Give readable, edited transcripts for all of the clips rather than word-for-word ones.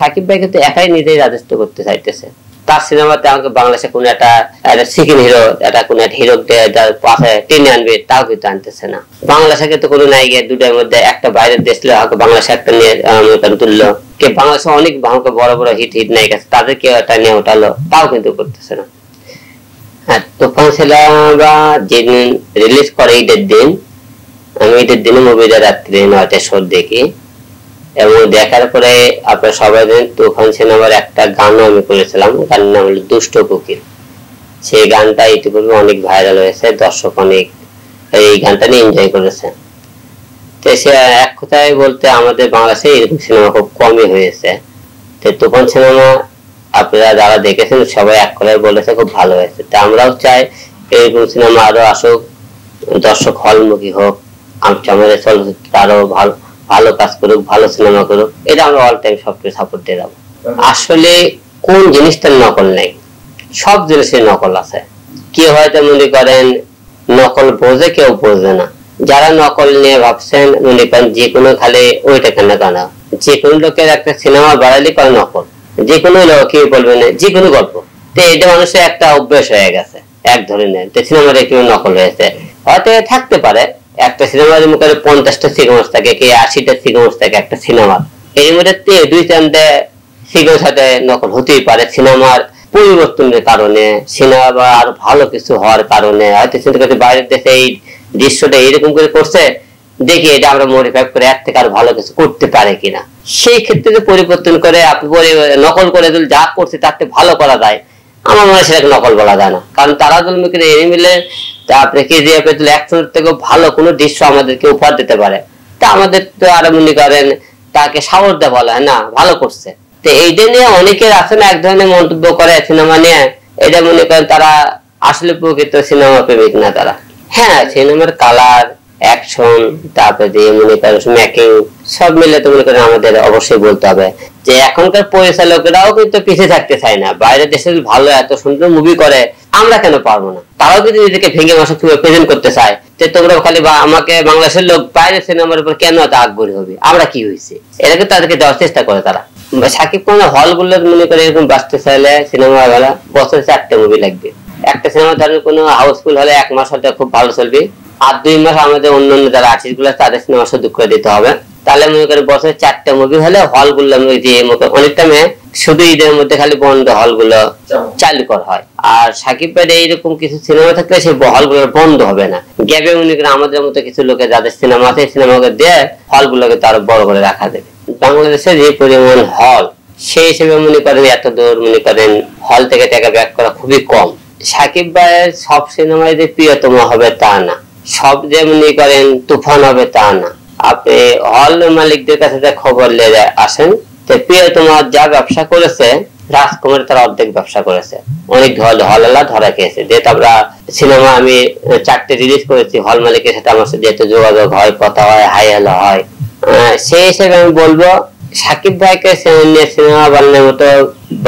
সাকিব ভাই কিন্তু একাই নিজেই রাজত্ব করতে চাইতেছে। তার সিনেমাতে আমাকে বাংলাদেশে কোন একটা সিকিম হিরো কোন একটা হিরো পাশে টেনে আনবে তাও কিন্তু আনতেছে না। বাংলাদেশে কিন্তু কোনো নায়িকা দুটার মধ্যে একটা বাইরের দেশ বাংলাদেশে একটা নিয়ে তুললো, কে বাংলাদেশে অনেক বড় বড় হিট নায়িকা আছে তাদেরকে একটা নিয়ে ওঠালো, তাও কিন্তু করতেছে না। হ্যাঁ, তুফান সিনেমা যেদিন রিলিজ করে ঈদের দিন, আমি ঈদের দিনে মুভিটা রাত্রে 9টায় শো দেখি এবং দেখার পরে আপনারা সবাই জানেন তুফান সিনেমার একটা গানও আমি করেছিলাম, গানের নাম হলো দুষ্ট কুকির। সেই গানটা ইতিপূর্বে অনেক ভাইরাল হয়েছে, দর্শক অনেক এই গানটা নিয়ে এনজয় করেছে। তো সে এক কথায় বলতে আমাদের বাংলাদেশে এরকম সিনেমা খুব কমই হয়েছে। তো তুফান সিনেমা আপনারা যারা দেখেছেন সবাই এক কথায় বলেছে খুব ভালো হয়েছে। তা আমরাও চাই এরকম সিনেমা আরো আসুক, দর্শক হলমুখী হোক, আমাদের চলচ্চিত্র আরো ভালো কাজ করুক, ভালো সিনেমা করুক, এটা আমরা অল টাইম সবকিছু সাপোর্ট দিয়ে যাবো। আসলে কোন জিনিসটার নকল নেই, সব জিনিসের নকল আছে। কেউ হয়তো মনে করেন নকল বোঝে, কেউ বোঝে না। যারা নকল নিয়ে ভাবছেন মনে করেন যে কোনো খালি ওইটা কেন কেন, যে কোনো লোকের একটা সিনেমা বাড়ালে করে নকল, যে কোনো লোক কেউ বলবে না, যে কোনো গল্প। তো এটা মানুষের একটা অভ্যাস হয়ে গেছে এক ধরনের। তো সিনেমা দেখে নকল হয়েছে, হয়তো থাকতে পারে একটা সিনেমার মুখে 50টা সিকোয়েন্স থাকে, কি 80টা সিকোয়েন্স থাকে একটা সিনেমা, এর মধ্যে 2-3টে সিকোয়েন্স সাথে নকল হতেই পারে। সিনেমার পরিবর্তনের কারণে, সিনেমা আরো ভালো কিছু হওয়ার কারণে, হয়তো বাইরের দেশে এই দৃশ্যটা এরকম করে করছে, দেখি এটা আমরা মডিফাই করে এর থেকে আরো ভালো কিছু করতে পারে কিনা। সেই ক্ষেত্রে পরিবর্তন করে আপনি নকল করে যা করছে তার থেকে ভালো করা যায়, আমার মনে হয় সেটাকে নকল বলা যায় না। কারণ তারা মিলে আপনি কেজিএফ এর অ্যাকশনের থেকে ভালো কোনো দৃশ্য আমাদেরকে উপহার দিতে পারে, তা আমাদের তো আরো মনে করেন তাকে সাহস দেওয়া বলা হয় না, ভালো করছে। তো এইটা নিয়ে অনেকের আছে না এক ধরনের মন্তব্য করে সিনেমা নিয়ে, এটা মনে করেন তারা আসলে প্রকৃত সিনেমা প্রেমিক না তারা। হ্যাঁ, সিনেমার কালার, অ্যাকশন, তারপরে দিয়ে মনে করেন মেকিং সব মিলে তো মনে করেন আমাদের অবশ্যই বলতে হবে যে এখনকার পরিচালকরাও কিন্তু পিছিয়ে থাকতে চায় না। বাইরের দেশে ভালো এত সুন্দর মুভি করে, আমরা কেন পারবো না? তারাও যদি নিজেকে ভেঙে মাসে প্রেজেন্ট করতে চায়, যে তোমরা খালি আমাকে বাংলাদেশের লোক বাইরের সিনেমার উপর কেন এত আগ্রহী হবে, আমরা কি হয়েছে, এটাকে তাদেরকে দেওয়ার চেষ্টা করে তারা। সাকিব খানের হল গুলো মনে করে এরকম বাঁচতে চাইলে সিনেমা বেলা বছরে 4টে মুভি লাগবে। একটা সিনেমা ধরেন কোনো হাউসফুল হলে 1 মাস হলে খুব ভালো চলবে, আর 2 মাস আমাদের অন্যান্য যারা আর্টিস্ট গুলো তাদের সিনেমা শুধু করে দিতে হবে। তাহলে মনে করেন বছরে 4টে মুভি হলে হল গুলো অনেক টাইমে শুধু ঈদের মধ্যে খালি বন্ধ হল গুলো চালু করা হয়। আর সাকিব ভাই এইরকম কিছু সিনেমা থাকলে সেই হল গুলো বন্ধ হবে না, গ্যাপে মনে করেন আমাদের মতো কিছু লোকের যাদের সিনেমা আছে সিনেমাকে দিয়ে হল গুলোকে তার বড় করে রাখা যাবে। বাংলাদেশে যে পরিমাণ হল, সেই হিসেবে মনে করেন এত দূর মনে করেন হল থেকে টাকা ব্যাক করা খুবই কম। সাকিব ভাইয়ের সব সিনেমায় যে প্রিয়তম হবে তা না, সব যে মনে করেন তুফান হবে তা না। আপনি হল মালিকদের কাছে খবর নিয়ে আসেন, প্রিয়তম যা ব্যবসা করেছে রাজকুমার তার অর্ধেক ব্যবসা করেছে, অনেক হলওয়ালা ধরা খেয়েছে। যেহেতু আমরা সিনেমা আমি 4টে রিলিজ করেছি, হল মালিকের সাথে আমার সাথে যেহেতু যোগাযোগ হয়, কথা হয়, হাই হ্যালো হয়, সেই হিসেবে আমি বলবো সাকিব ভাইকে সিনেমা বানানোর মতো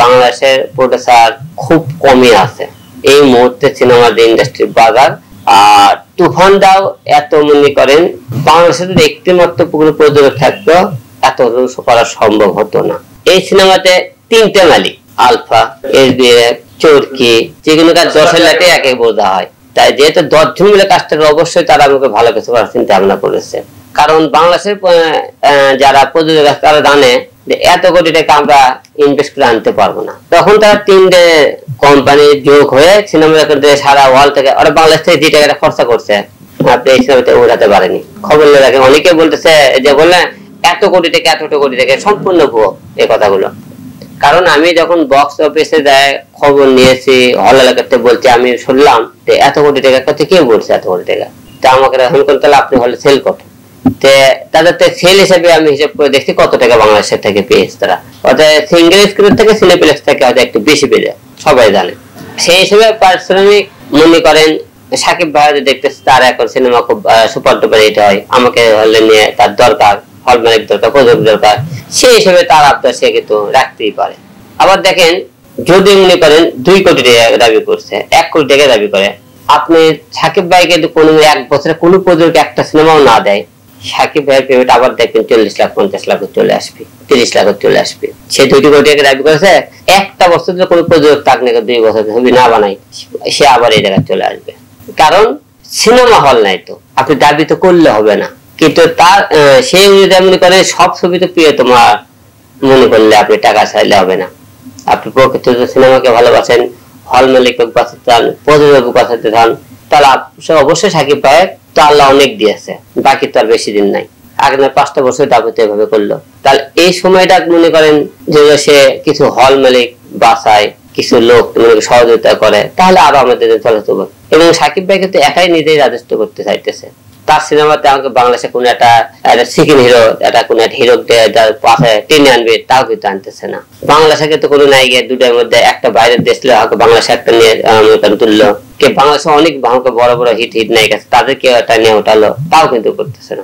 বাংলাদেশের প্রডিউসার খুব কমই আছে এই মুহূর্তে সিনেমার ইন্ডাস্ট্রির বাজার। আর তুফান দাও এত মনে করেন বাংলাদেশের একটি মাত্র প্রযোজক থাকতো, এত করা সম্ভব হতো না। এই সিনেমাতে 3টে মালিক, আলফা, এসবিএফ, চরকি, যেগুলো কাজ 10 লাখে একে বোঝা হয়। তাই যেহেতু 10 জন মিলে কাজটা অবশ্যই তারা আমাকে ভালো কিছু করার চিন্তা ভাবনা করেছে। কারণ বাংলাদেশের যারা প্রযোজক আছে তারা জানে যে এত কোটি টাকা আমরা ইনভেস্ট করে আনতে পারবো না, তখন তারা 3টে কোম্পানি যোগ হয়ে সিনেমা সারা ওয়ার্ল্ড থেকে ওরা বাংলাদেশ থেকে যে টাকাটা খরচা করছে আপনি এই সিনেমাতে উঠাতে পারেনি। খবর নিয়ে রাখেন, অনেকে বলতেছে যে বললেন এত কোটি টাকা সম্পূর্ণ ভুয়ো এই কথাগুলো। কারণ আমি যখন বক্স অফিসে যায় খবর নিয়েছি, হল এলাকাতে বলছি, আমি শুনলাম যে এত কোটি টাকা কথা কেউ বলছে এত কোটি টাকা, তা আমাকে এখন করতে হলে আপনি হলে সেল কত, তাদের সেল হিসেবে আমি হিসাব করে দেখছি কত টাকা বাংলাদেশের থেকে পেয়েছে তারা। অর্থাৎ সিঙ্গেল স্ক্রিন থেকে সিনেপ্লেক্স থেকে হয়তো একটু বেশি পেয়ে যায়, সবাই জানে। সেই হিসেবে পারিশ্রমিক মনে করেন সাকিব ভাই দেখতেছে তার এখন সিনেমা খুব সুপার ডুপার হিট হয়, আমাকে হলে নিয়ে তার দরকার, হল মালিক দরকার, প্রযোজক দরকার, সেই হিসেবে তার আপনার সে কিন্তু রাখতেই পারে। আবার দেখেন যদি মনে করেন 2 কোটি টাকা দাবি করছে, 1 কোটি টাকা দাবি করে, আপনি সাকিব ভাইকে কোনো 1 বছরে কোনো প্রযোজক একটা সিনেমাও না দেয়, সাকিব ভাইয়ের পেমেন্ট আবার দেখবেন 40 লাখ 50 লাখ চলে আসবে, 30 লাখ চলে আসবে। সে 2 কোটি টাকা দাবি করেছে, একটা বছর ধরে কোনো প্রযোজক তাক নাকি 2 বছর ছবি না বানাই, সে আবার এই জায়গায় চলে আসবে। কারণ সিনেমা হল নাই, তো আপনি দাবি তো করলে হবে না। কিন্তু তার সেই অনুযায়ী মনে করে সব ছবি তো প্রিয় তোমার মনে করলে আপনি টাকা চাইলে হবে না। আপনি প্রকৃত সিনেমাকে ভালোবাসেন, হল মালিক বাঁচাতে চান, প্রযোজক বাঁচাতে চান, তাহলে অবশ্যই সাকিব ভাই তো আল্লাহ অনেক দিয়েছে, বাকি তো আর বেশি দিন নাই। আগামী 5টা বছর দাবিতে এভাবে করলো, তাহলে এই সময়টা মনে করেন যে সে কিছু হল মালিক বাঁচায়, কিছু লোক সহযোগিতা করে, তাহলে আরো আমাদের চলতে হবে। এবং সাকিব ভাই কিন্তু একাই নিজেই রাজত্ব করতে চাইতেছে। তার সিনেমাতে আমাকে বাংলাদেশে কোন একটা সিকিম হিরো, একটা কোন একটা হিরো পাশে টেনে আনবে, তাও কিন্তু আনতেছে না। বাংলাদেশে কিন্তু কোনো নায়িকা দুটার মধ্যে একটা বাইরের দেশ বাংলাদেশে একটা নিয়ে তুললো, কে বাংলাদেশে অনেক বড় বড় হিট নায়িকা আছে, তাদেরকে একটা নিয়ে ওঠালো, তাও কিন্তু করতেছে না।